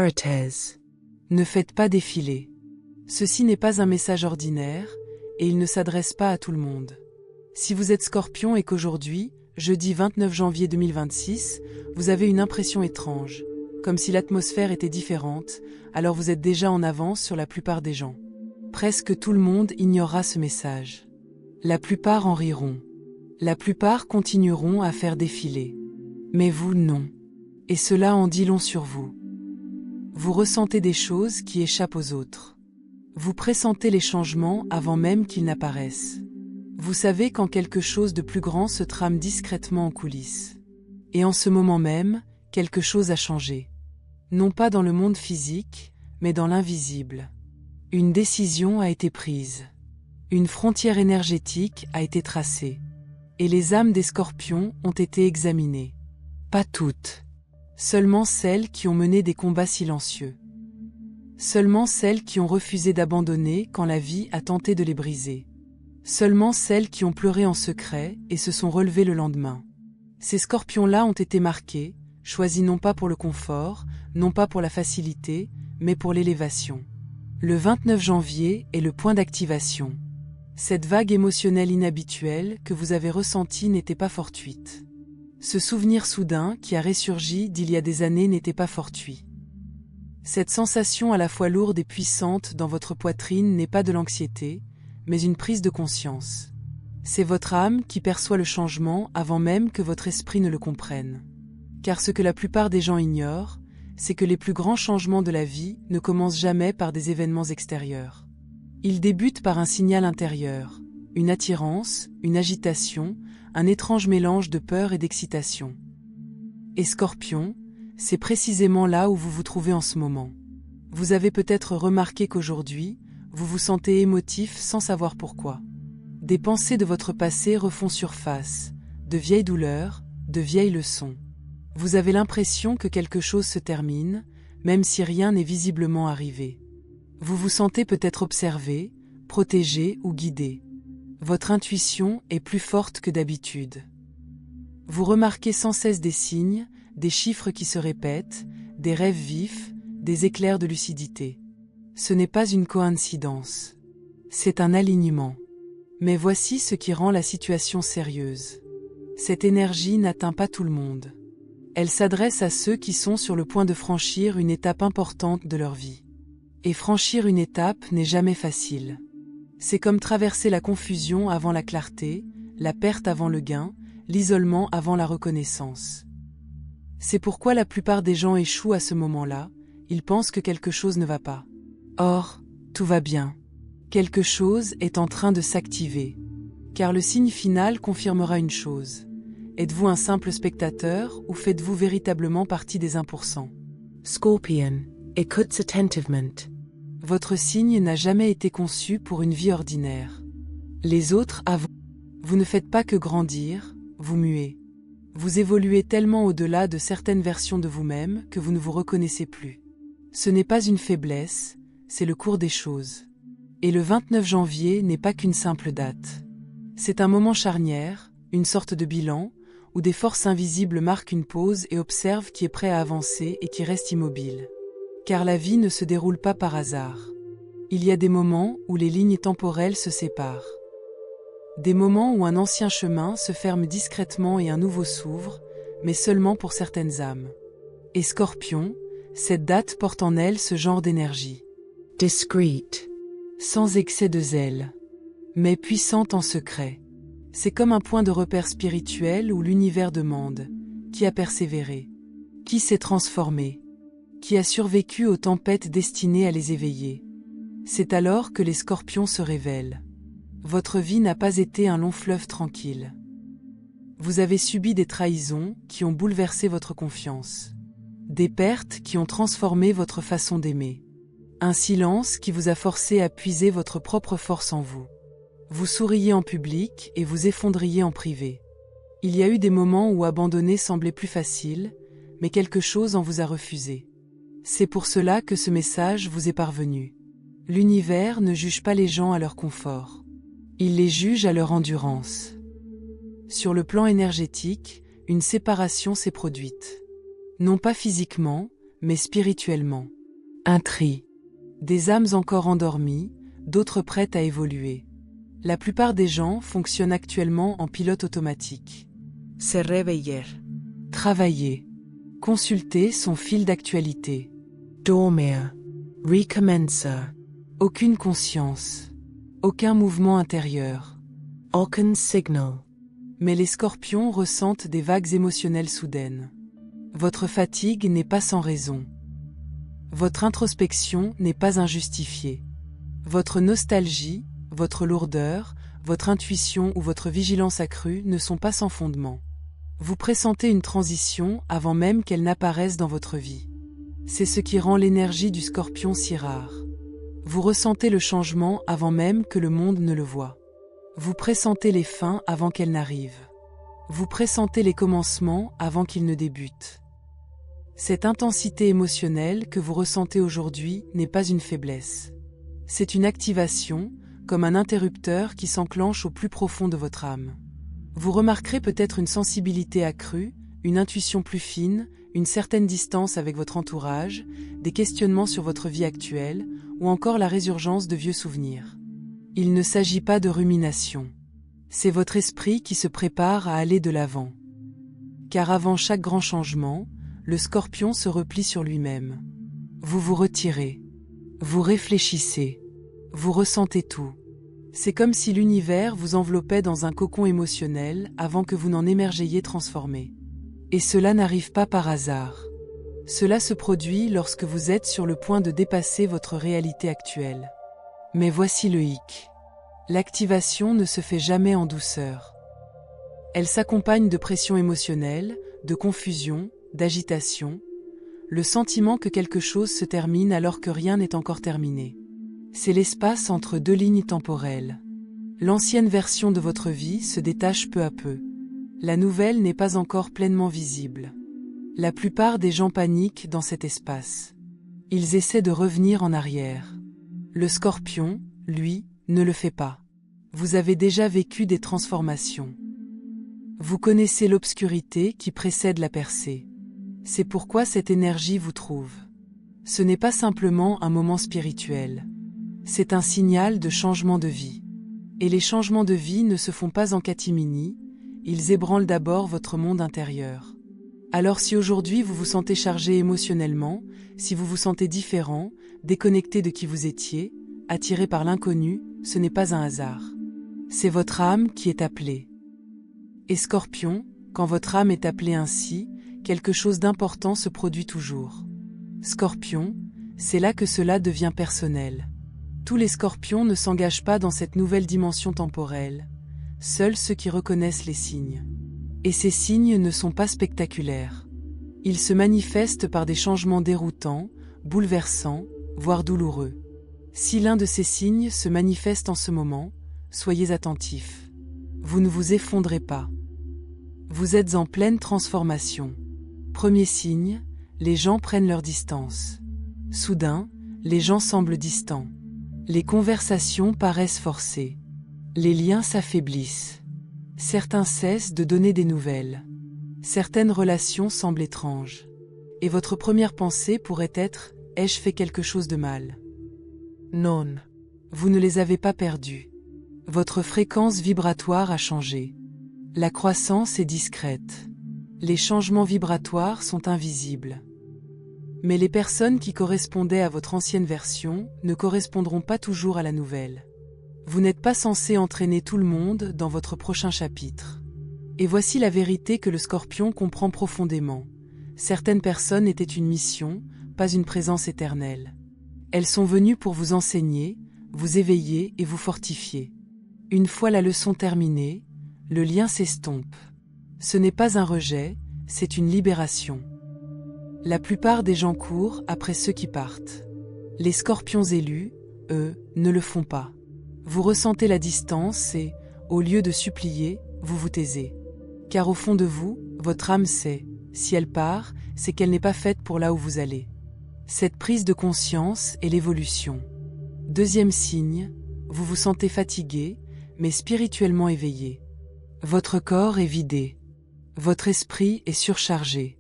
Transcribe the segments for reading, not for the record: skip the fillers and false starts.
Aries. Ne faites pas défiler. Ceci n'est pas un message ordinaire, et il ne s'adresse pas à tout le monde. Si vous êtes Scorpion et qu'aujourd'hui, jeudi 29 janvier 2026, vous avez une impression étrange, comme si l'atmosphère était différente, alors vous êtes déjà en avance sur la plupart des gens. Presque tout le monde ignorera ce message. La plupart en riront. La plupart continueront à faire défiler. Mais vous, non. Et cela en dit long sur vous. Vous ressentez des choses qui échappent aux autres. Vous pressentez les changements avant même qu'ils n'apparaissent. Vous savez quand quelque chose de plus grand se trame discrètement en coulisses. Et en ce moment même, quelque chose a changé. Non pas dans le monde physique, mais dans l'invisible. Une décision a été prise. Une frontière énergétique a été tracée. Et les âmes des Scorpions ont été examinées. Pas toutes. Seulement celles qui ont mené des combats silencieux. Seulement celles qui ont refusé d'abandonner quand la vie a tenté de les briser. Seulement celles qui ont pleuré en secret et se sont relevées le lendemain. Ces Scorpions-là ont été marqués, choisis non pas pour le confort, non pas pour la facilité, mais pour l'élévation. Le 29 janvier est le point d'activation. Cette vague émotionnelle inhabituelle que vous avez ressentie n'était pas fortuite. Ce souvenir soudain qui a ressurgi d'il y a des années n'était pas fortuit. Cette sensation à la fois lourde et puissante dans votre poitrine n'est pas de l'anxiété, mais une prise de conscience. C'est votre âme qui perçoit le changement avant même que votre esprit ne le comprenne. Car ce que la plupart des gens ignorent, c'est que les plus grands changements de la vie ne commencent jamais par des événements extérieurs. Ils débutent par un signal intérieur, une attirance, une agitation, un étrange mélange de peur et d'excitation. Et Scorpion, c'est précisément là où vous vous trouvez en ce moment. Vous avez peut-être remarqué qu'aujourd'hui, vous vous sentez émotif sans savoir pourquoi. Des pensées de votre passé refont surface, de vieilles douleurs, de vieilles leçons. Vous avez l'impression que quelque chose se termine, même si rien n'est visiblement arrivé. Vous vous sentez peut-être observé, protégé ou guidé. Votre intuition est plus forte que d'habitude. Vous remarquez sans cesse des signes, des chiffres qui se répètent, des rêves vifs, des éclairs de lucidité. Ce n'est pas une coïncidence. C'est un alignement. Mais voici ce qui rend la situation sérieuse. Cette énergie n'atteint pas tout le monde. Elle s'adresse à ceux qui sont sur le point de franchir une étape importante de leur vie. Et franchir une étape n'est jamais facile. C'est comme traverser la confusion avant la clarté, la perte avant le gain, l'isolement avant la reconnaissance. C'est pourquoi la plupart des gens échouent à ce moment-là, ils pensent que quelque chose ne va pas. Or, tout va bien. Quelque chose est en train de s'activer. Car le signe final confirmera une chose. Êtes-vous un simple spectateur ou faites-vous véritablement partie des 1%? Scorpion, écoute attentivement. Votre signe n'a jamais été conçu pour une vie ordinaire. Les autres avant. Vous ne faites pas que grandir, vous muez. Vous évoluez tellement au-delà de certaines versions de vous-même que vous ne vous reconnaissez plus. Ce n'est pas une faiblesse, c'est le cours des choses. Et le 29 janvier n'est pas qu'une simple date. C'est un moment charnière, une sorte de bilan, où des forces invisibles marquent une pause et observent qui est prêt à avancer et qui reste immobile. Car la vie ne se déroule pas par hasard. Il y a des moments où les lignes temporelles se séparent. Des moments où un ancien chemin se ferme discrètement et un nouveau s'ouvre, mais seulement pour certaines âmes. Et Scorpion, cette date porte en elle ce genre d'énergie. Discrète. Sans excès de zèle. Mais puissante en secret. C'est comme un point de repère spirituel où l'univers demande « Qui a persévéré ? Qui s'est transformé ? Qui a survécu aux tempêtes destinées à les éveiller ?» C'est alors que les Scorpions se révèlent. Votre vie n'a pas été un long fleuve tranquille. Vous avez subi des trahisons qui ont bouleversé votre confiance. Des pertes qui ont transformé votre façon d'aimer. Un silence qui vous a forcé à puiser votre propre force en vous. Vous souriez en public et vous effondriez en privé. Il y a eu des moments où abandonner semblait plus facile, mais quelque chose en vous a refusé. C'est pour cela que ce message vous est parvenu. L'univers ne juge pas les gens à leur confort. Il les juge à leur endurance. Sur le plan énergétique, une séparation s'est produite. Non pas physiquement, mais spirituellement. Un tri. Des âmes encore endormies, d'autres prêtes à évoluer. La plupart des gens fonctionnent actuellement en pilote automatique. Se reveiller. Travailler. Consulter son fil d'actualité. Dormir. Recommencer. Aucune conscience. Aucun mouvement intérieur. Aucun signal. Mais les scorpions ressentent des vagues émotionnelles soudaines. Votre fatigue n'est pas sans raison. Votre introspection n'est pas injustifiée. Votre nostalgie, votre lourdeur, votre intuition ou votre vigilance accrue ne sont pas sans fondement. Vous pressentez une transition avant même qu'elle n'apparaisse dans votre vie. C'est ce qui rend l'énergie du Scorpion si rare. Vous ressentez le changement avant même que le monde ne le voie. Vous pressentez les fins avant qu'elles n'arrivent. Vous pressentez les commencements avant qu'ils ne débutent. Cette intensité émotionnelle que vous ressentez aujourd'hui n'est pas une faiblesse. C'est une activation, comme un interrupteur qui s'enclenche au plus profond de votre âme. Vous remarquerez peut-être une sensibilité accrue, une intuition plus fine, une certaine distance avec votre entourage, des questionnements sur votre vie actuelle, ou encore la résurgence de vieux souvenirs. Il ne s'agit pas de rumination. C'est votre esprit qui se prépare à aller de l'avant. Car avant chaque grand changement, le Scorpion se replie sur lui-même. Vous vous retirez. Vous réfléchissez. Vous ressentez tout. C'est comme si l'univers vous enveloppait dans un cocon émotionnel avant que vous n'en émergiez transformé. Et cela n'arrive pas par hasard. Cela se produit lorsque vous êtes sur le point de dépasser votre réalité actuelle. Mais voici le hic. L'activation ne se fait jamais en douceur. Elle s'accompagne de pression émotionnelle, de confusion, d'agitation, le sentiment que quelque chose se termine alors que rien n'est encore terminé. C'est l'espace entre deux lignes temporelles. L'ancienne version de votre vie se détache peu à peu. La nouvelle n'est pas encore pleinement visible. La plupart des gens paniquent dans cet espace. Ils essaient de revenir en arrière. Le Scorpion, lui, ne le fait pas. Vous avez déjà vécu des transformations. Vous connaissez l'obscurité qui précède la percée. C'est pourquoi cette énergie vous trouve. Ce n'est pas simplement un moment spirituel. C'est un signal de changement de vie. Et les changements de vie ne se font pas en catimini, ils ébranlent d'abord votre monde intérieur. Alors si aujourd'hui vous vous sentez chargé émotionnellement, si vous vous sentez différent, déconnecté de qui vous étiez, attiré par l'inconnu, ce n'est pas un hasard. C'est votre âme qui est appelée. Et Scorpion, quand votre âme est appelée ainsi, quelque chose d'important se produit toujours. Scorpion, c'est là que cela devient personnel. Tous les Scorpions ne s'engagent pas dans cette nouvelle dimension temporelle, seuls ceux qui reconnaissent les signes. Et ces signes ne sont pas spectaculaires. Ils se manifestent par des changements déroutants, bouleversants, voire douloureux. Si l'un de ces signes se manifeste en ce moment, soyez attentifs. Vous ne vous effondrez pas. Vous êtes en pleine transformation. Premier signe, les gens prennent leur distance. Soudain, les gens semblent distants. Les conversations paraissent forcées. Les liens s'affaiblissent. Certains cessent de donner des nouvelles. Certaines relations semblent étranges. Et votre première pensée pourrait être « ai-je fait quelque chose de mal ?» Non. Vous ne les avez pas perdus. Votre fréquence vibratoire a changé. La croissance est discrète. Les changements vibratoires sont invisibles. Mais les personnes qui correspondaient à votre ancienne version ne correspondront pas toujours à la nouvelle. Vous n'êtes pas censé entraîner tout le monde dans votre prochain chapitre. Et voici la vérité que le Scorpion comprend profondément. Certaines personnes étaient une mission, pas une présence éternelle. Elles sont venues pour vous enseigner, vous éveiller et vous fortifier. Une fois la leçon terminée, le lien s'estompe. Ce n'est pas un rejet, c'est une libération. La plupart des gens courent après ceux qui partent. Les Scorpions élus, eux, ne le font pas. Vous ressentez la distance et, au lieu de supplier, vous vous taisez. Car au fond de vous, votre âme sait, si elle part, c'est qu'elle n'est pas faite pour là où vous allez. Cette prise de conscience est l'évolution. Deuxième signe, vous vous sentez fatigué, mais spirituellement éveillé. Votre corps est vidé. Votre esprit est surchargé.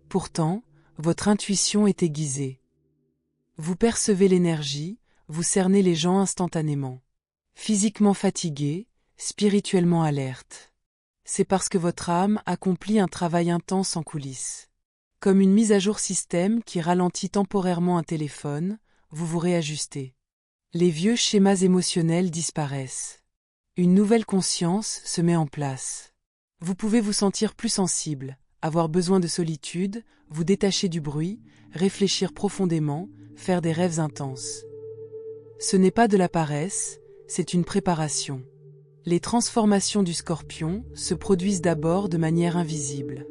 Pourtant, Votre intuition est aiguisée. Vous percevez l'énergie, vous cernez les gens instantanément. Physiquement fatigué, spirituellement alerte. C'est parce que votre âme accomplit un travail intense en coulisses. Comme une mise à jour système qui ralentit temporairement un téléphone, vous vous réajustez. Les vieux schémas émotionnels disparaissent. Une nouvelle conscience se met en place. Vous pouvez vous sentir plus sensible, avoir besoin de solitude, vous détacher du bruit, réfléchir profondément, faire des rêves intenses. Ce n'est pas de la paresse, c'est une préparation. Les transformations du Scorpion se produisent d'abord de manière invisible.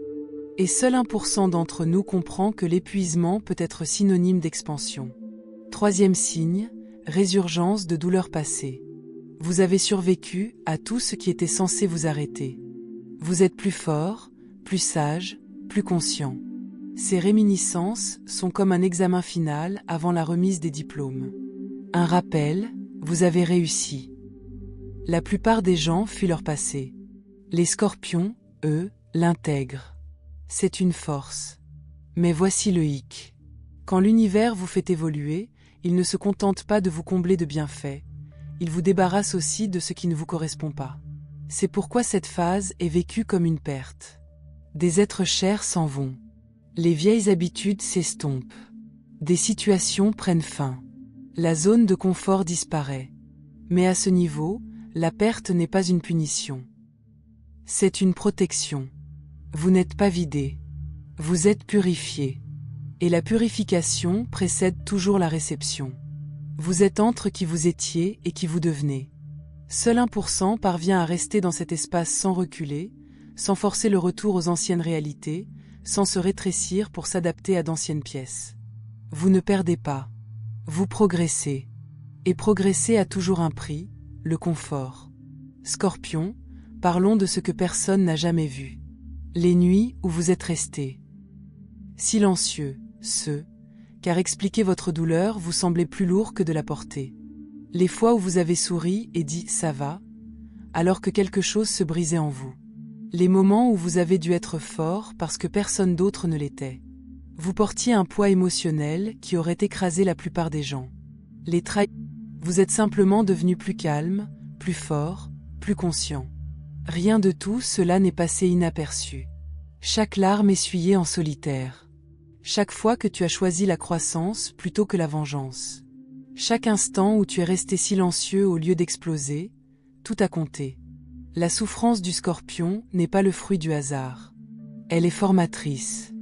Et seul 1% d'entre nous comprend que l'épuisement peut être synonyme d'expansion. Troisième signe, résurgence de douleurs passées. Vous avez survécu à tout ce qui était censé vous arrêter. Vous êtes plus fort, plus sage, plus conscient. Ces réminiscences sont comme un examen final avant la remise des diplômes. Un rappel, vous avez réussi. La plupart des gens fuient leur passé. Les Scorpions, eux, l'intègrent. C'est une force. Mais voici le hic. Quand l'univers vous fait évoluer, il ne se contente pas de vous combler de bienfaits, il vous débarrasse aussi de ce qui ne vous correspond pas. C'est pourquoi cette phase est vécue comme une perte. Des êtres chers s'en vont. Les vieilles habitudes s'estompent. Des situations prennent fin. La zone de confort disparaît. Mais à ce niveau, la perte n'est pas une punition. C'est une protection. Vous n'êtes pas vidé. Vous êtes purifié. Et la purification précède toujours la réception. Vous êtes entre qui vous étiez et qui vous devenez. Seul 1% parvient à rester dans cet espace sans reculer, sans forcer le retour aux anciennes réalités, sans se rétrécir pour s'adapter à d'anciennes pièces. Vous ne perdez pas. Vous progressez. Et progresser a toujours un prix, le confort. Scorpion, parlons de ce que personne n'a jamais vu. Les nuits où vous êtes resté. Silencieux, car expliquer votre douleur vous semblait plus lourd que de la porter. Les fois où vous avez souri et dit « ça va », alors que quelque chose se brisait en vous. Les moments où vous avez dû être fort parce que personne d'autre ne l'était. Vous portiez un poids émotionnel qui aurait écrasé la plupart des gens. Vous êtes simplement devenu plus calme, plus fort, plus conscient. Rien de tout cela n'est passé inaperçu. Chaque larme essuyée en solitaire. Chaque fois que tu as choisi la croissance plutôt que la vengeance. Chaque instant où tu es resté silencieux au lieu d'exploser, tout a compté. La souffrance du Scorpion n'est pas le fruit du hasard. Elle est formatrice.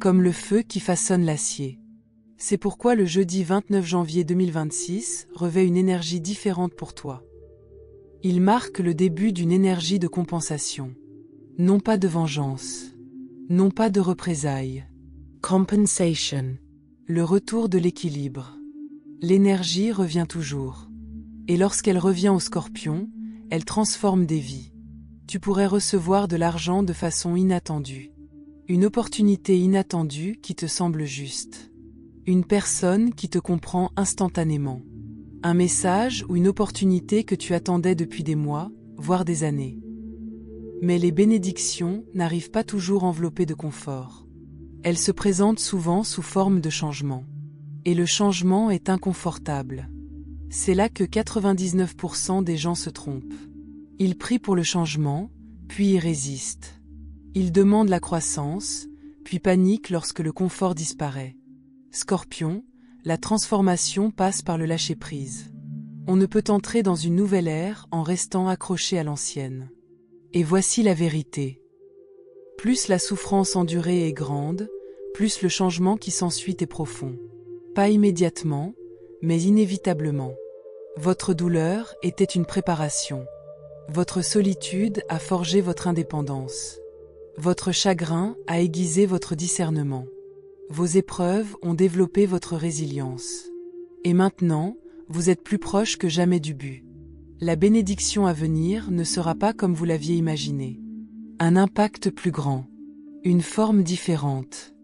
Comme le feu qui façonne l'acier. C'est pourquoi le jeudi 29 janvier 2026 revêt une énergie différente pour toi. Il marque le début d'une énergie de compensation. Non pas de vengeance. Non pas de représailles. Compensation. Le retour de l'équilibre. L'énergie revient toujours. Et lorsqu'elle revient au Scorpion, elle transforme des vies. Tu pourrais recevoir de l'argent de façon inattendue. Une opportunité inattendue qui te semble juste. Une personne qui te comprend instantanément. Un message ou une opportunité que tu attendais depuis des mois, voire des années. Mais les bénédictions n'arrivent pas toujours enveloppées de confort. Elles se présentent souvent sous forme de changement. Et le changement est inconfortable. C'est là que 99% des gens se trompent. Ils prient pour le changement, puis y résistent. Ils demandent la croissance, puis paniquent lorsque le confort disparaît. Scorpion, la transformation passe par le lâcher-prise. On ne peut entrer dans une nouvelle ère en restant accroché à l'ancienne. Et voici la vérité. Plus la souffrance endurée est grande, plus le changement qui s'ensuit est profond. Pas immédiatement, mais inévitablement. Votre douleur était une préparation. Votre solitude a forgé votre indépendance. Votre chagrin a aiguisé votre discernement. Vos épreuves ont développé votre résilience. Et maintenant, vous êtes plus proche que jamais du but. La bénédiction à venir ne sera pas comme vous l'aviez imaginé. Un impact plus grand. Une forme différente.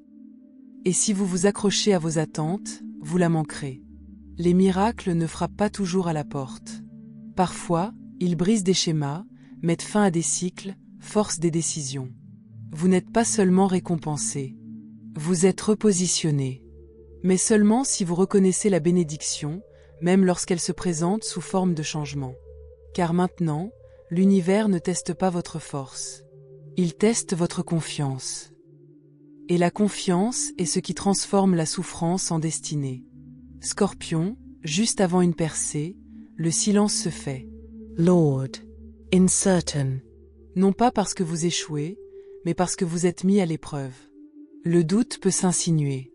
Et si vous vous accrochez à vos attentes, vous la manquerez. Les miracles ne frappent pas toujours à la porte. Parfois, ils brisent des schémas, mettent fin à des cycles, forcent des décisions. Vous n'êtes pas seulement récompensé. Vous êtes repositionné. Mais seulement si vous reconnaissez la bénédiction, même lorsqu'elle se présente sous forme de changement. Car maintenant, l'univers ne teste pas votre force. Il teste votre confiance. Et la confiance est ce qui transforme la souffrance en destinée. Scorpion, juste avant une percée, le silence se fait. Lord. Uncertain. Non pas parce que vous échouez, mais parce que vous êtes mis à l'épreuve. Le doute peut s'insinuer.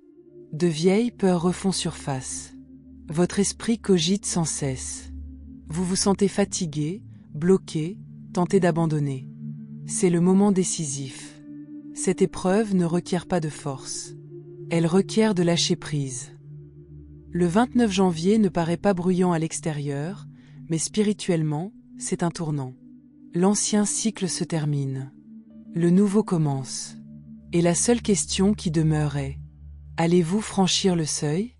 De vieilles peurs refont surface. Votre esprit cogite sans cesse. Vous vous sentez fatigué, bloqué, tenté d'abandonner. C'est le moment décisif. Cette épreuve ne requiert pas de force. Elle requiert de lâcher prise. Le 29 janvier ne paraît pas bruyant à l'extérieur, mais spirituellement, c'est un tournant. L'ancien cycle se termine. Le nouveau commence. Et la seule question qui demeure est: allez-vous franchir le seuil ?